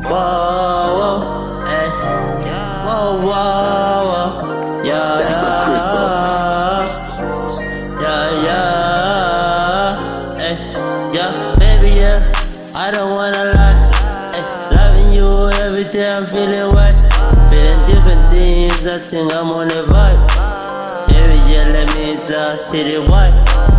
Whoa, ay, whoa, whoa, whoa, yeah, yeah, ay, yeah, baby, yeah, I don't wanna lie, ay, loving you every day, I'm feeling white, feeling different things, I think I'm on a vibe, baby, yeah, let me just hit it white,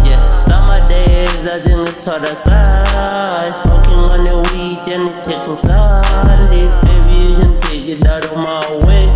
yeah, summer days, I think it's hot outside, smoking on the weed and it taking Sundays, baby, you can take it out of my way,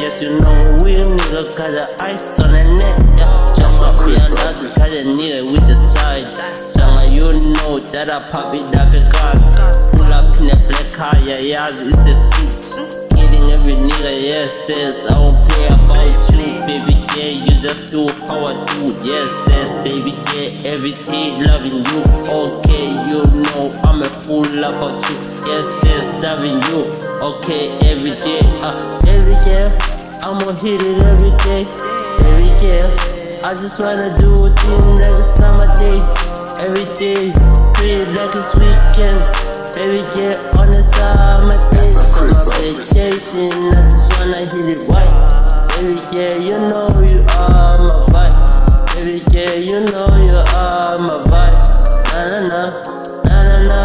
yes, you know a real nigga, cause the ice on the neck, yeah, Jungle, we are not cause the nigga with the style, Jungle, you know that I pop it like a gas, pull up in a black car, yeah, it's a suit, killing every nigga, yes, yes, I won't play about you, baby, yeah, you just do how I do, yes, yes, baby, yeah, every day loving you, okay, you know I'm a fool about you, yes, yes, loving you, okay, every day, I'ma hit it every day, I just wanna do a thing like the summer days, every day's pretty like it's weekends, baby, yeah, on the summer days, on my vacation, I just wanna hit it right, baby, yeah, you know you are my vibe, baby, yeah, you know you are my vibe, na na na, na na na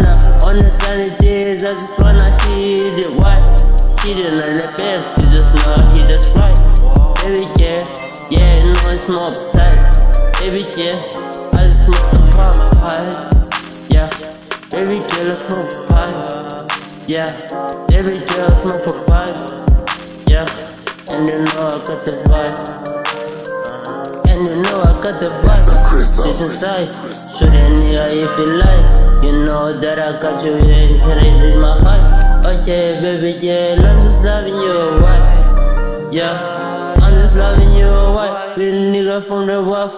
na, on the sunny days, I just wanna hit it right, hit it on the bed, you just know hit us right, baby, yeah, yeah, you know it's more tight, baby, yeah, I just smoke some pies, yeah, baby, girl, let's smoke pie, yeah, baby, girl, let's smoke a pie, yeah, and you know I got the vibe. And you know I got the vibe, decent size, shoot a nigga if he lies, you know that I got you in, carried in my heart, okay baby, yeah, I'm just loving you, why, yeah, I'm just loving you, why, real nigga from the rough.